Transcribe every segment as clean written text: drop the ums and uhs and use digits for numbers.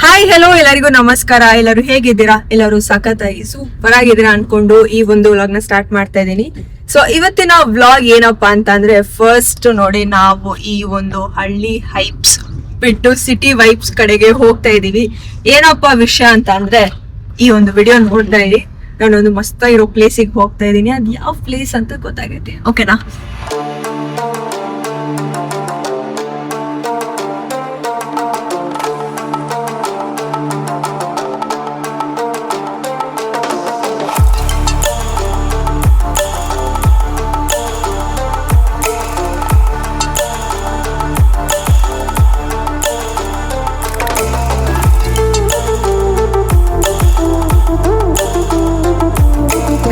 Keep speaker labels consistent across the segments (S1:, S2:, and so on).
S1: Hi hello ಎಲ್ಲರಿಗೂ ನಮಸ್ಕಾರ. ಎಲ್ಲರೂ ಹೇಗಿದ್ದೀರಾ? ಎಲ್ಲರೂ ಸಖತ್ತಾಗಿ ಸೂಪರ್ ಆಗಿದ್ದೀರಾ ಅನ್ಕೊಂಡು ಈ ಒಂದು ವ್ಲಾಗ್ ನ ಸ್ಟಾರ್ಟ್ ಮಾಡ್ತಾ ಇದ್ದೀನಿ. ಸೊ ಇವತ್ತಿನ ವ್ಲಾಗ್ ಏನಪ್ಪಾ ಅಂತ ಅಂದ್ರೆ, ಫಸ್ಟ್ ನೋಡಿ ನಾವು ಈ ಒಂದು ಹಳ್ಳಿ ಹೈಪ್ಸ್ ಬಿಟ್ಟು ಸಿಟಿ ವೈಬ್ಸ್ ಕಡೆಗೆ ಹೋಗ್ತಾ ಇದೀವಿ. ಏನಪ್ಪಾ ವಿಷಯ ಅಂತ ಅಂದ್ರೆ, ಈ ಒಂದು ವಿಡಿಯೋ ನೋಡ್ತಾ ಇರಿ. ನಾನೊಂದು ಮಸ್ತ್ ಇರೋ ಪ್ಲೇಸಿಗೆ ಹೋಗ್ತಾ ಇದ್ದೀನಿ. ಅದು ಯಾವ ಪ್ಲೇಸ್ ಅಂತ ಗೊತ್ತಾಗೈತೆ, ಓಕೆನಾ?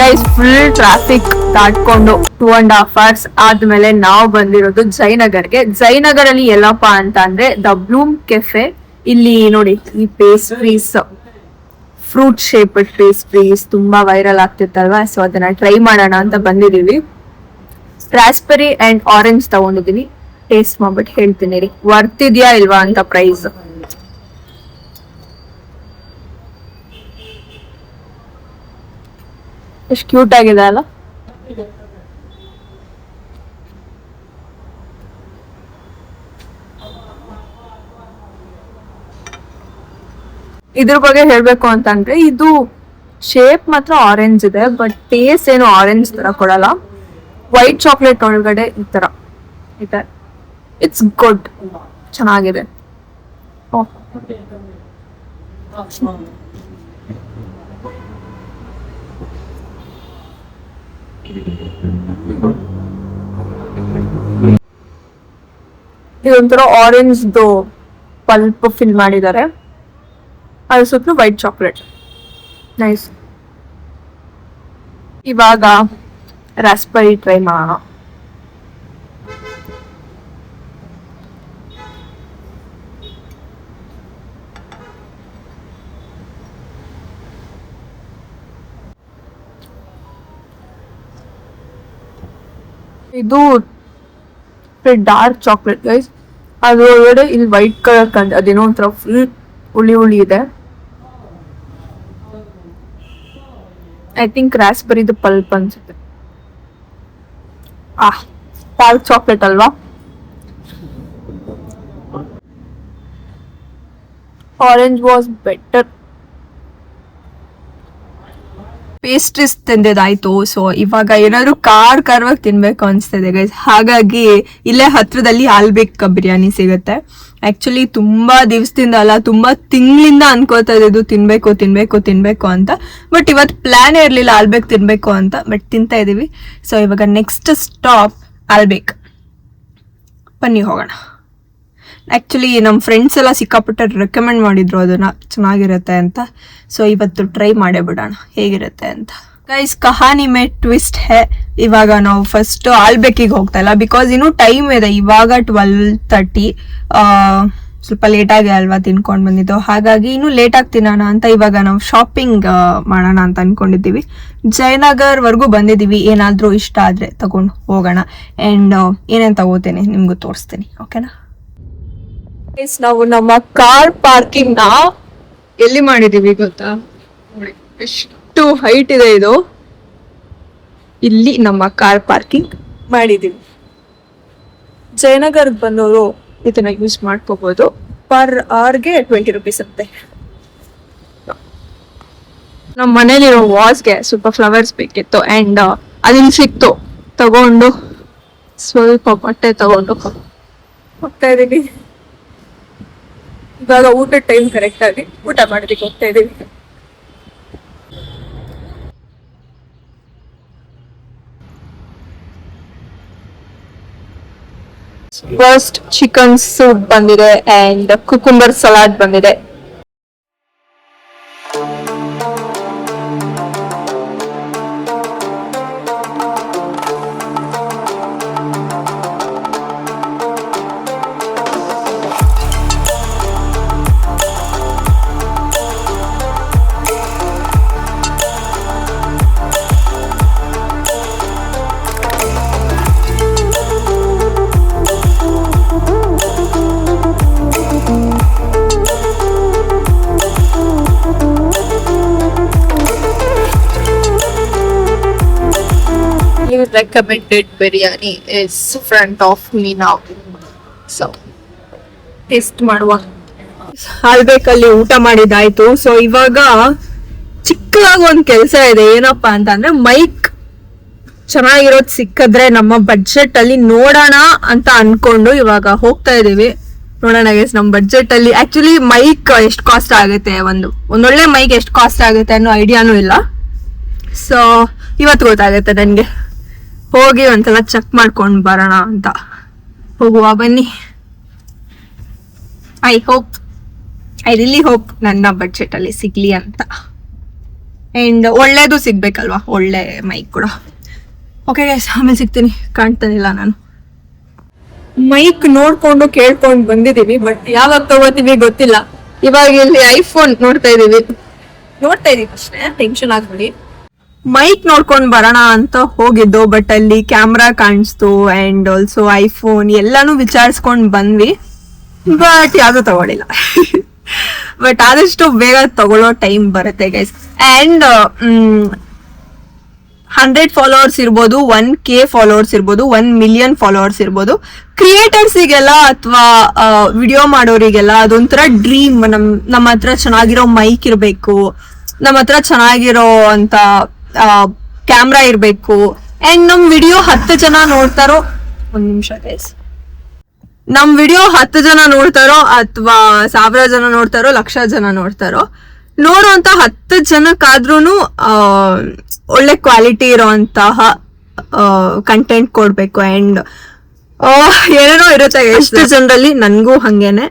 S1: ಗೈಸ್, ಫುಲ್ ಟ್ರಾಫಿಕ್ ದಾಟ್ಕೊಂಡು 2.5 hours ಆದ್ಮೇಲೆ ನಾವು ಬಂದಿರೋದು ಜಯನಗರ್ಗೆ. ಜಯನಗರಲ್ಲಿ ಎಲ್ಲಪ್ಪ ಅಂತ ಅಂದ್ರೆ ದ ಬ್ಲೂಮ್ ಕೆಫೆ. ಇಲ್ಲಿ ನೋಡಿ, ಈ ಪೇಸ್ಟ್ರೀಸ್, ಫ್ರೂಟ್ ಶೇಪ್ ಪೇಸ್ಟ್ರೀಸ್ ತುಂಬಾ ವೈರಲ್ ಆಗ್ತಿತ್ತಲ್ವಾ, ಸೊ ಅದನ್ನ ಟ್ರೈ ಮಾಡೋಣ ಅಂತ ಬಂದಿದೀವಿ. ರಾಸ್ಬೆರಿ ಅಂಡ್ ಆರೆಂಜ್ ತಗೊಂಡಿದೀನಿ. ಟೇಸ್ಟ್ ಮಾಡ್ಬಿಟ್ಟು ಹೇಳ್ತೀನಿ ರೀ, ವರ್ತ್ ಇದೆಯಾ ಇಲ್ವಾ ಅಂತ ಪ್ರೈಸ್. ಎಷ್ಟು ಕ್ಯೂಟ್ ಆಗಿದೆ ಅಲ್ಲ. ಇದ್ರ ಬಗ್ಗೆ ಹೇಳ್ಬೇಕು ಅಂತಂದ್ರೆ, ಇದು ಶೇಪ್ ಮಾತ್ರ ಆರೆಂಜ್ ಇದೆ, ಬಟ್ ಟೇಸ್ಟ್ ಏನು ಆರೆಂಜ್ ತರ ಕೊಡಲ್ಲ. ವೈಟ್ ಚಾಕ್ಲೇಟ್ ಒಳಗಡೆ ಈ ತರ ಇದೆ. ಇಟ್ಸ್ ಗುಡ್, ಚೆನ್ನಾಗಿದೆ. ಇದೊಂಥರ ಆರೆಂಜ್ ಪಲ್ಪ್ ಫಿಲ್ ಮಾಡಿದ್ದಾರೆ, ಅದ್ರ ಸುತ್ತಲೂ ವೈಟ್ ಚಾಕ್ಲೇಟ್. ನೈಸ್. ಇವಾಗ ರಾಸ್ಬೆರಿ ಟ್ರೈ ಮಾಡೋಣ. ಇದು ಡಾರ್ಕ್ ಚಾಕ್ಲೇಟ್ ಗೈಸ್. ಅದು ಒಳಗಡೆ ಇಲ್ಲಿ ವೈಟ್ ಕಲರ್ ಕಂಡು ಅದೇನೋ ಒಂಥರ ಫುಲ್ ಹುಳಿ ಹುಳಿ ಇದೆ. ಐ ಥಿಂಕ್ ರಾಸ್ಬೆರಿದು ಪಲ್ಪ್ ಅನ್ಸುತ್ತೆ. ಡಾರ್ಕ್ ಚಾಕ್ಲೇಟ್ ಅಲ್ವಾ? Orange was better. ಪೇಸ್ಟ್ರೀಸ್ ತಿಂದಿದ್ದಾಯ್ತು. ಸೊ ಇವಾಗ ಏನಾದ್ರು ಖಾರವಾಗಿ ತಿನ್ಬೇಕು ಅನ್ಸ್ತಿದೆ ಗೈಸ್. ಹಾಗಾಗಿ ಇಲ್ಲೇ ಹತ್ರದಲ್ಲಿ ಆಲ್ಬೇಕ್ ಬಿರಿಯಾನಿ ಸಿಗುತ್ತೆ. ಆಕ್ಚುಲಿ ತುಂಬಾ ದಿವಸದಿಂದ ಅಲ್ಲ, ತುಂಬಾ ತಿಂಗಳಿಂದ ಅನ್ಕೋತಾ ಇದ್ದು ತಿನ್ಬೇಕು ಅಂತ. ಬಟ್ ಇವತ್ತು ಪ್ಲಾನ್ ಇರ್ಲಿಲ್ಲ ಆಲ್ಬೇಕ್ ತಿನ್ಬೇಕು ಅಂತ, ಬಟ್ ತಿಂತಾ ಇದೀವಿ. ಸೊ ಇವಾಗ ನೆಕ್ಸ್ಟ್ ಸ್ಟಾಪ್ ಆಲ್ಬೇಕ್. ಬನ್ನಿ ಹೋಗೋಣ. ಆಕ್ಚುಲಿ ನಮ್ಮ ಫ್ರೆಂಡ್ಸ್ ಎಲ್ಲ ಸಿಕ್ಕಾಪಟ್ಟೆ ರೆಕಮೆಂಡ್ ಮಾಡಿದ್ರು ಅದನ್ನ, ಚೆನ್ನಾಗಿರುತ್ತೆ ಅಂತ. ಸೊ ಇವತ್ತು ಟ್ರೈ ಮಾಡೇ ಬಿಡೋಣ ಹೇಗಿರುತ್ತೆ ಅಂತ. ಗೈಸ್, ಕಹಾನಿ ಮೇ ಟ್ವಿಸ್ಟ್ ಹೇ. ಇವಾಗ ನಾವು ಫಸ್ಟ್ ಆಲ್ಬೇಕಿಗೆ ಹೋಗ್ತಾ ಇಲ್ಲ, ಬಿಕಾಸ್ ಇನ್ನು ಟೈಮ್ ಇದೆ. ಇವಾಗ 12:30, ಸ್ವಲ್ಪ ಲೇಟಾಗಿ ಅಲ್ವಾ ತಿನ್ಕೊಂಡು ಬಂದಿದ್ದು. ಹಾಗಾಗಿ ಇನ್ನು ಲೇಟಾಗಿ ತಿನ್ನೋಣ ಅಂತ ಇವಾಗ ನಾವು ಶಾಪಿಂಗ್ ಮಾಡೋಣ ಅಂತ ಅನ್ಕೊಂಡಿದ್ದೀವಿ. ಜಯನಗರ್ ವರ್ಗೂ ಬಂದಿದ್ದೀವಿ. ಏನಾದರೂ ಇಷ್ಟ ಆದ್ರೆ ತಗೊಂಡು ಹೋಗೋಣ. ಅಂಡ್ ಏನೇನು ತಗೋತೇನೆ ನಿಮ್ಗೂ ತೋರಿಸ್ತೀನಿ, ಓಕೆನಾ? ನಾವು ನಮ್ಮ ಕಾರ್ ಪಾರ್ಕಿಂಗ್ ನ ಎಲ್ಲಿ ಮಾಡಿದೀವಿ ಗೊತ್ತಾ? ನೋಡಿ ಎಷ್ಟು ಹೈಟ್ ಇದೆ ಇದು. ಇಲ್ಲಿ ನಮ್ಮ ಕಾರ್ ಪಾರ್ಕಿಂಗ್ ಮಾಡಿದೀವಿ. ಜಯನಗರ್ ಬಂದವರು ಇದನ್ನ ಯೂಸ್ ಮಾಡ್ಕೋಬಹುದು. ಪರ್ ಅವರ್ಗೆ 20 rupees ಅಂತೆ. ನಮ್ಮ ಮನೇಲಿರೋ ವಾಸ್ಗೆ ಸ್ವಲ್ಪ ಫ್ಲವರ್ಸ್ ಬೇಕಿತ್ತು, ಅಂಡ್ ಅದನ್ನ ಸಿಕ್ತು. ತಗೊಂಡು ಸ್ವಲ್ಪ ಬಟ್ಟೆ ತಗೊಂಡು ಹೋಗ್ತಾ ಇದೀವಿ. ಇವಾಗ ಊಟದ ಟೈಮ್ ಕರೆಕ್ಟ್ ಆಗಿ ಊಟ ಮಾಡೋದಕ್ಕೆ ಹೋಗ್ತಾ ಇದೀವಿ. ಫಸ್ಟ್ ಚಿಕನ್ ಸೂಪ್ ಬಂದಿದೆ ಅಂಡ್ ಕುಕುಂಬರ್ ಸಲಾಡ್ ಬಂದಿದೆ. recommended biryani is front of me now. So taste ಮಾಡುವ. ಹಾಲ್ಬೇಕಲ್ಲಿ ಊಟ ಮಾಡಿದಾಯ್ತು. ಸೊ ಇವಾಗ ಚಿಕ್ಕದಾಗಿ ಒಂದು ಕೆಲಸ ಇದೆ. ಏನಪ್ಪಾ ಅಂತಂದ್ರೆ ಮೈಕ್ ಚೆನ್ನಾಗಿರೋದು ಸಿಕ್ಕಿದ್ರೆ ನಮ್ಮ ಬಡ್ಜೆಟ್ ಅಲ್ಲಿ ನೋಡೋಣ ಅಂತ ಅನ್ಕೊಂಡು ಇವಾಗ ಹೋಗ್ತಾ ಇದೀವಿ. ನೋಡೋಣ ಗೈಸ್ ನಮ್ಮ ಬಡ್ಜೆಟ್ ಅಲ್ಲಿ ಆಕ್ಚುಲಿ ಮೈಕ್ ಎಷ್ಟು ಕಾಸ್ಟ್ ಆಗುತ್ತೆ, ಒಂದೊಳ್ಳೆ ಮೈಕ್ ಎಷ್ಟು ಕಾಸ್ಟ್ ಆಗುತ್ತೆ ಅನ್ನೋ ಐಡಿಯಾನು ಇಲ್ಲ. ಸೊ ಇವತ್ತು ಗೊತ್ತಾಗುತ್ತೆ ನನಗೆ. ಹೋಗಿ ಒಂದ್ಸಲ ಚೆಕ್ ಮಾಡ್ಕೊಂಡು ಬರೋಣ ಅಂತ ಹೋಗುವ ಬನ್ನಿ. ಐ ರಿಲಿ ಹೋಪ್ ನನ್ನ ಬಡ್ಜೆಟ್ ಅಲ್ಲಿ ಸಿಗ್ಲಿ ಅಂತ. ಅಂಡ್ ಒಳ್ಳೇದು ಸಿಗ್ಬೇಕಲ್ವಾ, ಒಳ್ಳೆ ಮೈಕ್ ಕೂಡ. ಓಕೆ ಗೈಸ್, ಆಮೇಲೆ ಸಿಗ್ತೀನಿ. ಕಾಣ್ತಾನಿಲ್ಲ ನಾನು. ಮೈಕ್ ನೋಡ್ಕೊಂಡು ಕೇಳ್ಕೊಂಡು ಬಂದಿದೀವಿ, ಬಟ್ ಯಾವಾಗ ತಗೋತೀವಿ ಗೊತ್ತಿಲ್ಲ. ಇವಾಗ ಇಲ್ಲಿ ಐಫೋನ್ ನೋಡ್ತಾ ಇದೀವಿ ಅಷ್ಟೇ, ಟೆನ್ಷನ್ ಆಗ್ಬಿಡಿ. ಮೈಕ್ ನೋಡ್ಕೊಂಡ್ ಬರೋಣ ಅಂತ ಹೋಗಿದ್ದು, ಬಟ್ ಅಲ್ಲಿ ಕ್ಯಾಮ್ರಾ ಕಾಣಿಸ್ತು ಅಂಡ್ ಆಲ್ಸೋ ಐಫೋನ್ ಎಲ್ಲಾನು ವಿಚಾರಿಸ್ಕೊಂಡ್ ಬಂದ್ವಿ. ಬಟ್ ಯಾವ್ದು ತಗೊಳಿಲ್ಲ. ಬಟ್ ಆದಷ್ಟು ಬೇಗ ತಗೊಳ್ಳೋ ಟೈಮ್ ಬರುತ್ತೆ ಗೈಸ್. ಅಂಡ್ 100 ಫಾಲೋವರ್ಸ್ ಇರ್ಬೋದು, 1K ಫಾಲೋವರ್ಸ್ ಇರ್ಬೋದು, 1 ಮಿಲಿಯನ್ ಫಾಲೋವರ್ಸ್ ಇರ್ಬೋದು. ಕ್ರಿಯೇಟರ್ಸಿಗೆಲ್ಲ ಅಥವಾ ವಿಡಿಯೋ ಮಾಡೋರಿಗೆಲ್ಲ ಅದೊಂಥರ ಡ್ರೀಮ್. ನಮ್ಮ ಹತ್ರ ಚೆನ್ನಾಗಿರೋ ಮೈಕ್ ಇರ್ಬೇಕು, ನಮ್ಮ ಹತ್ರ ಚೆನ್ನಾಗಿರೋ ಅಂತ ಕ್ಯಾಮ್ರಾ ಇರ್ಬೇಕು. ಅಂಡ್ ನಮ್ ವಿಡಿಯೋ 10 ಜನ ನೋಡ್ತಾರೋ, ಒಂದ್ ನಿಮಿಷ ಗೈಸ್, ನಮ್ ವಿಡಿಯೋ 10 ಜನ ನೋಡ್ತಾರೋ ಅಥವಾ 1000 ಜನ ನೋಡ್ತಾರೋ, 1,00,000 ಜನ ನೋಡ್ತಾರೋ, ನೋಡುವಂತ 10 ಜನಕ್ಕಾದ್ರೂನು ಒಳ್ಳೆ ಕ್ವಾಲಿಟಿ ಇರೋಂತಹ ಕಂಟೆಂಟ್ ಕೊಡ್ಬೇಕು. ಅಂಡ್ ಏನೇನೋ ಇರುತ್ತೆ ಎಷ್ಟು ಜನರಲ್ಲಿ. ನನ್ಗೂ ಹಂಗೇನೆ,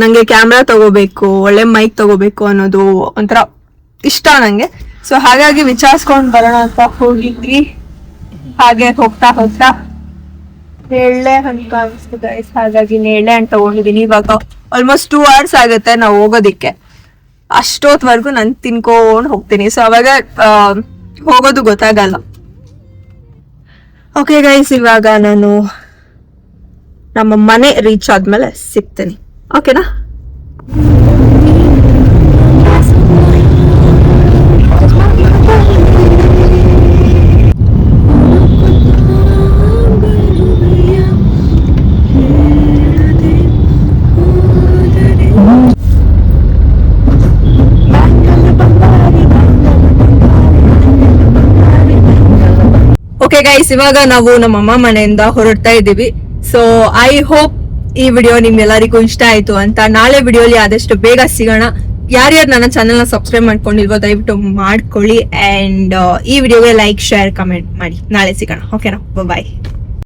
S1: ನಂಗೆ ಕ್ಯಾಮ್ರಾ ತಗೋಬೇಕು, ಒಳ್ಳೆ ಮೈಕ್ ತಗೋಬೇಕು ಅನ್ನೋದು ಒಂಥರ ಇಷ್ಟ ನಂಗೆ. ಸೊ ಹಾಗಾಗಿ ವಿಚಾರಿಸ್ಕೊಂಡ್ ಬರೋಣ ಅಂತ ಹೋಗಿದ್ವಿ. ಹಾಗೆ ಹೋಗ್ತಾ ನೇಳೆ ಅಂತ ಅನ್ಸ್ತಿದೆ. ಹಾಗಾಗಿ ನೇಳೆ ಅಂತ ತಗೊಂಡಿದೀನಿ. ಇವಾಗ ಆಲ್ಮೋಸ್ಟ್ 2 hours ಆಗುತ್ತೆ ನಾವು ಹೋಗೋದಿಕ್ಕೆ. ಅಷ್ಟೊತ್ವರೆಗೂ ನಾನು ತಿನ್ಕೊಂಡ್ ಹೋಗ್ತೀನಿ. ಸೊ ಅವಾಗ ಹೋಗೋದು ಗೊತ್ತಾಗಲ್ಲ. ಓಕೆ ಗೈಸ್, ಇವಾಗ ನಾನು ನಮ್ಮ ಮನೆ ರೀಚ್ ಆದ್ಮೇಲೆ ಸಿಗ್ತೀನಿ. ಓಕೆನಾ? ಓಕೆ ಗೈಸ್, ಇವಾಗ ನಾವು ನಮ್ಮಮ್ಮ ಮನೆಯಿಂದ ಹೊರಡ್ತಾ ಇದ್ದೀವಿ. ಸೊ ಐ ಹೋಪ್ ಈ ವಿಡಿಯೋ ನಿಮ್ಗೆಲ್ಲರಿಗೂ ಇಷ್ಟ ಆಯ್ತು ಅಂತ. ನಾಳೆ ವಿಡಿಯೋಲಿ ಆದಷ್ಟು ಬೇಗ ಸಿಗೋಣ. ಯಾರ್ಯಾರು ನನ್ನ ಚಾನೆಲ್ ನ ಸಬ್ಸ್ಕ್ರೈಬ್ ಮಾಡ್ಕೊಂಡಿಲ್ವೋ ದಯವಿಟ್ಟು ಮಾಡ್ಕೊಳ್ಳಿ. ಅಂಡ್ ಈ ವಿಡಿಯೋಗೆ ಲೈಕ್, ಶೇರ್, ಕಮೆಂಟ್ ಮಾಡಿ. ನಾಳೆ ಸಿಗೋಣ. ಓಕೆನಾ? ಬಾಯ್.